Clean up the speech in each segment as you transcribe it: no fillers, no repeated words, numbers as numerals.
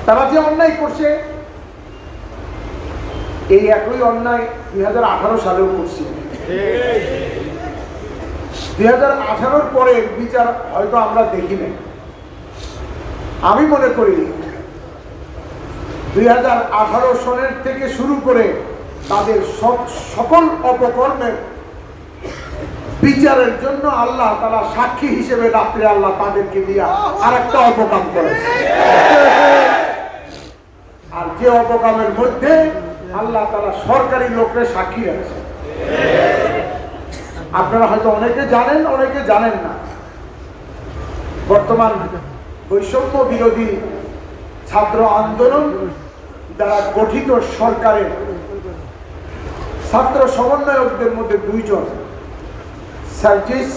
তারা যে অন্যায় করছে এই একই অন্যায় 2018 সালেও করছে। 2018 পরে বিচার হয়তো আমরা দেখি না। আমি মনে করি 2018 সনের থেকে শুরু করে তাদের সকল অপকর্মের বিচারের জন্য আল্লাহ তাআলা সাক্ষী হিসেবে রাত্রে আল্লাহ তাদেরকে দিয়া আর একটা অপকাম করেছে। আর যে অপকামের মধ্যে আল্লাহ তাআলা সরকারি লোকরে সাক্ষী রাখছে। আপনারা হয়তো অনেকে জানেন, অনেকে জানেন না। বর্তমান বৈষম্য বিরোধী ছাত্র আন্দোলন দ্বারা গঠিত সরকারের ছাত্র সমন্বয়কদের মধ্যে দুইজন, সার্জিস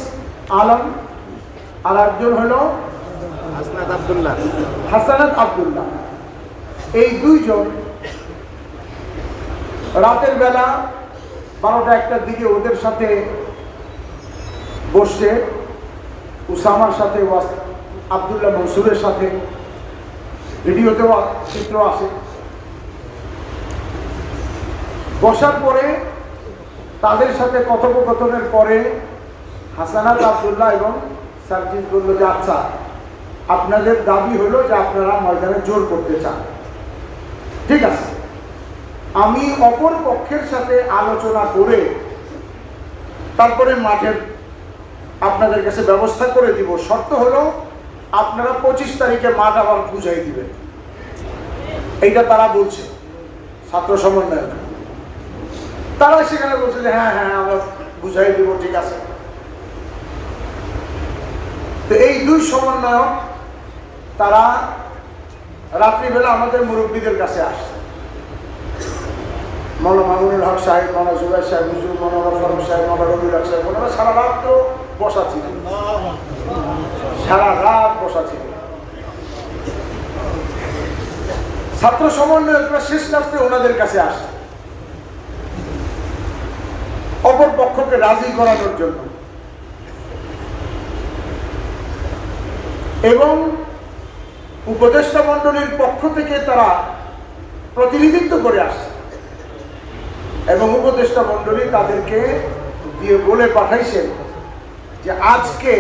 আলম আর একজন হলো হাসানাত আব্দুল্লাহ। এই দুইজন রাতের বেলা 12টা-1টার দিকে ওদের সাথে বসে উসামার সাথে আব্দুল্লাহ মনসুরের সাথে, ভিডিওতেও চিত্র আছে, বসার পরে তাদের সাথে কথোপকথনের পরে হাসানাত আব্দুল্লাহ এবং সার্জিস বলল যে আচ্ছা, আপনাদের দাবি হলো যে আপনারা ময়দানে জোর করতে চান, ঠিক আছে, আমি অপর পক্ষের সাথে আলোচনা করে তারপরে মাঠের আপনাদের কাছে ব্যবস্থা করে দিব। শর্ত হলো আপনারা 25 তারিখে মাঠ আবার বুঝাই দিবেন। এইটা তারা বলছে, ছাত্র সমন্বয়। তারা সেখানে বলছে যে হ্যাঁ হ্যাঁ আমরা বুঝাই দিব, ঠিক আছে। তো এই দুই সমন্বয়ক তারা রাত্রিবেলা আমাদের মুরব্বীদের কাছে আসছে। মৌলানা মামুনুল হক সাহেব, মৌলানা জুবাইর সাহেব, হুজুর মৌলানা ফারুক সাহেব, মৌলানা রবিউল হক সাহেব, ওনারা সারা রাত তো বসা ছিলেন, সারা রাত বসা ছিলেন। ছাত্র সমন্বয়করা শেষ রাত্রে ওনাদের কাছে আসে অপর পক্ষকে রাজি করানোর জন্য, এবং উপদেষ্টা মণ্ডলীর পক্ষ থেকে তারা প্রতিনিধিত্ব করে আসছে, এবং উপদেষ্টা মণ্ডলী তাদেরকে দিয়ে বলে পাঠাইছেন যে আজকে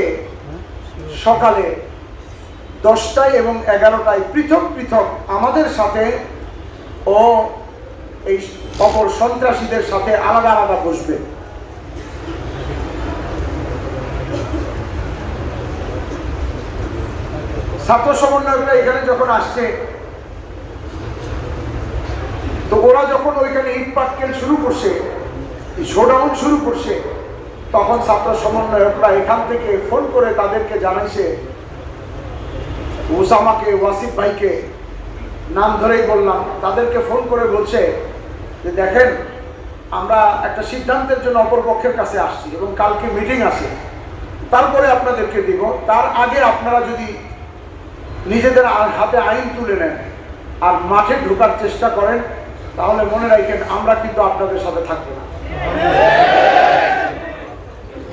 সকালে 10টায় এবং 11টায় পৃথক পৃথক আমাদের সাথে ও এই অপর সন্ত্রাসীদের সাথে আলাদা আলাদা বসবে। ছাত্র সমন্বয়করা এখানে যখন আসছে, তো ওরা যখন ওইখানে ইট পাটকেল শুরু করছে, শোডাউন শুরু করছে, তখন ছাত্র সমন্বয়করা এখান থেকে ফোন করে তাদেরকে জানাইছে, ওসামাকে, ওয়াসিফ ভাইকে নাম ধরেই বললাম, তাদেরকে ফোন করে বলছে যে দেখেন, আমরা একটা সিদ্ধান্তের জন্য অপর পক্ষের কাছে আসছি এবং কালকে মিটিং আছে, তারপরে আপনাদেরকে দিব। তার আগে আপনারা যদি নিজেদের হাতে আইন তুলে নেন আর মাঠে ঢোকার চেষ্টা করেন, তাহলে মনে রাখেন আমরা কিন্তু আপনাদের সাথে থাকবো না।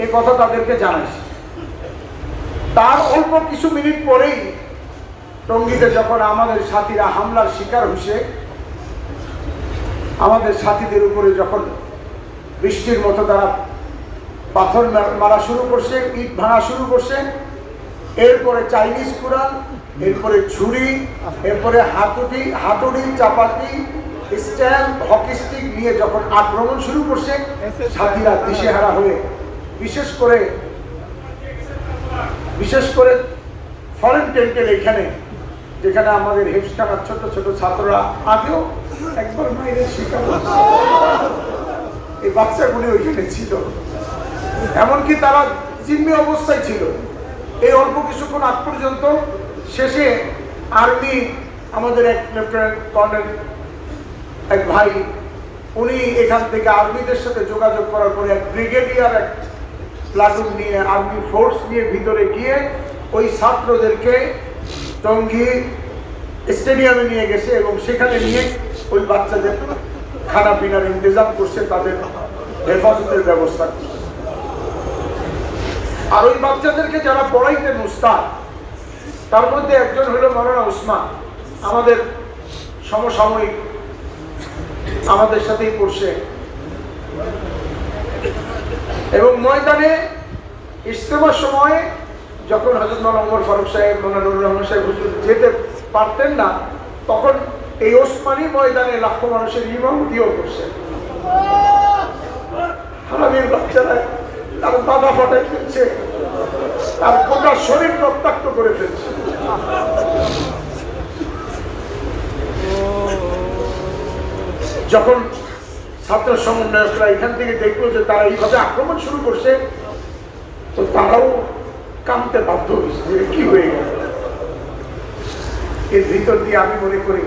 এই কথা তাদেরকে জানাইছি। তার অল্প কিছু মিনিট পরেই টঙ্গীতে যখন আমাদের সাথীরা হামলার শিকার হয়েছে, আমাদের সাথীদের উপরে যখন বৃষ্টির মতো তারা পাথর মারা শুরু করছে, ইট ভাঙা শুরু করছে, এরপরে চাইনিজ কুড়াল, এরপরে ছুরি, এরপরে হাতুড়ি, চাপাতি, স্ট্যাম্প, হকি স্টিক নিয়ে যখন আক্রমণ শুরু করছে, সাথীরা দিশেহারা হয়ে বিশেষ করে ফরেন টেন্টের এখানে, যেখানে আমাদের হেফসখানার ছোট ছোট ছাত্ররা আগেও একবার মায়ের শিকার, এই বাচ্চাগুলি ওইখানে ছিল, এমনকি তারা জিম্মি অবস্থায় ছিল। এই অল্প কিছুক্ষণ আগ পর্যন্ত শেষে আর্মি, আমাদের এক লেফটেন্যান্ট কর্নেল এক ভাই, উনি এখান থেকে আর্মিদের সাথে যোগাযোগ করার পরে এক ব্রিগেডিয়ার, এক প্লাটুন নিয়ে, আর্মি ফোর্স নিয়ে ভিতরে গিয়ে ওই ছাত্রদেরকে টঙ্গী স্টেডিয়ামে নিয়ে গেছে এবং সেখানে নিয়ে ওই বাচ্চাদের খানা পিনার ইন্তজাম করছে, তাদের হেফাজতের ব্যবস্থা করছে। আর ওই বাচ্চাদেরকে যারা পড়াইতেন উস্তাদ, তার মধ্যে একজন হলো মৌলানা উসমান, আমাদের সমসাময়িক আমাদের সাথেই পড়ছে এবং ময়দানে ইজতেমার সময় যখন হযরত মাওলানা ওমর ফারুক সাহেব, মাওলানা নুরুল রহমান সাহেব হুজুর যেতে পারতেন না, তখন এই ওসমানী ময়দানে লাখো মানুষের ইমামতিও করছে। হারামির বাচ্চারা তার বাধা ফাটাই ফেলছে, তার গোটা শরীর রক্তাক্ত করে ফেলছে। যখন ছাত্র সমন্বয়করা এখান থেকে দেখলো যে তারা এইভাবে আক্রমণ শুরু করছে, তো তারাও কামতে বাধ্য হয়েছে যে কি হয়ে গেল। এর ভিতর দিয়ে আমি মনে করি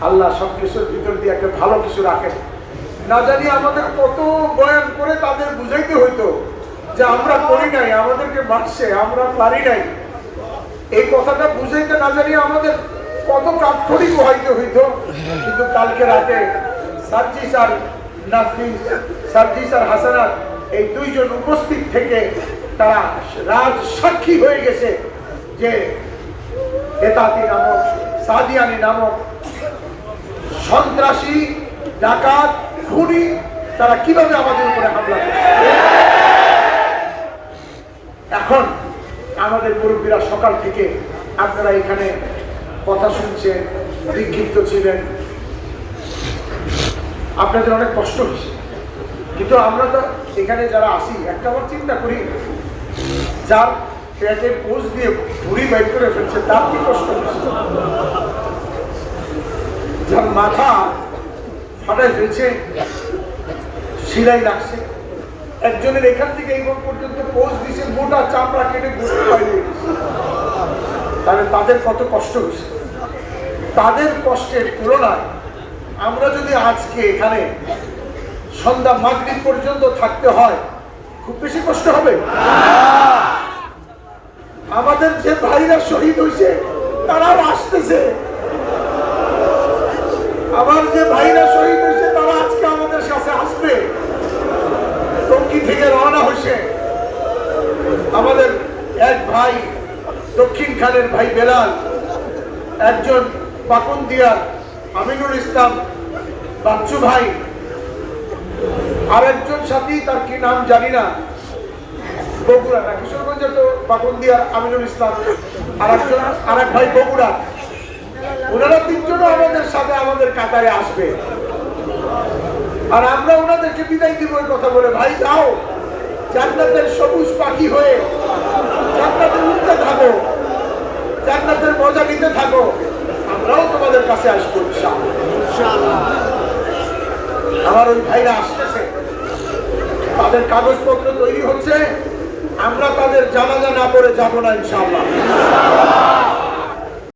আল্লাহ সবকিছুর ভিতর দিয়ে একটা ভালো কিছু রাখেন। না জানি আমাদের কত বয়ান করে তাদের বুঝাইতে হইতো যে আমরা করি নাই, আমাদেরকে মারছে, আমরা পারি নাই। এই কথাটা বুঝাইতে না জানি আমাদের কত কাঠখড়ি পোহাইতে হইতো। কিন্তু কালকে রাতে সার্জিস আর নাফিস, সার্জিস আর হাসানাত এই দুইজন উপস্থিত থেকে তারা রাজ সাক্ষী হয়ে গেছে যে বেতাতি নামক, সাদিয়ানি নামক সন্ত্রাসী, ডাকাত, খুনি তারা কিভাবে আমাদের উপরে হামলা করে। এখন আমাদের মুরব্বীরা সকাল থেকে আপনারা এখানে কথা শুনছেন, বিক্ষিপ্ত ছিলেন, আপনাদের অনেক কষ্ট হয়েছে। কিন্তু আমরা তো এখানে যারা আসি একটা বার চিন্তা করি, যার পেটে পোষ দিয়ে ভুড়ি বাইর করে ফেলছে তার কি কষ্ট হয়েছে, যার মাথা ফাটাই ফেলছে, সিলাই লাগছে, একজনের এখান থেকে এই পর্যন্ত পোষ দিয়েছে, মোটা চামড়া কেটে গোসল পাইয়ে গেছে, তাহলে তাদের কত কষ্ট হয়েছে। তাদের কষ্টের তুলনায় আমরা যদি আজকে এখানে সন্ধ্যা মাগরিব পর্যন্ত থাকতে হয়, খুব বেশি কষ্ট হবে। আমাদের যে ভাইরা শহীদ হয়েছে তারাও আসতেছে, আমার যে ভাইরা শহীদ হয়েছে তারা আজকে আমাদের কাছে আসবে। টঙ্গী থেকে রওনা হয়েছে আমাদের এক ভাই দক্ষিণ খানের ভাই বেলাল, একজন পাকুন্দিয়ার আমিনুল ইসলাম বাচ্চু ভাই, আর একজন সাথী তার কি নাম জানি না, বগুড়া না কিশোরগঞ্জের তো পাকুন্দিয়ার আমিনুল ইসলাম, আর এক ভাই বগুড়া। ওনারা তিনজনও আমাদের সাথে আমাদের কাতারে আসবে, আর আমরা ওনাদেরকে বিদায় দিব এই কথা বলে, ভাই যাও জান্নাতের সবুজ পাখি হয়ে জান্নাতে উঠতে থাকো, জান্নাতের মজা নিতে থাকো, আমরাও তোমাদের কাছে আসবো ইনশাআল্লাহ। আমার ওই ভাইরা আসতেছে, তাদের কাগজপত্র তৈরি হচ্ছে, আমরা তাদের জানাজা না করে যাবো না ইনশাআল্লাহ।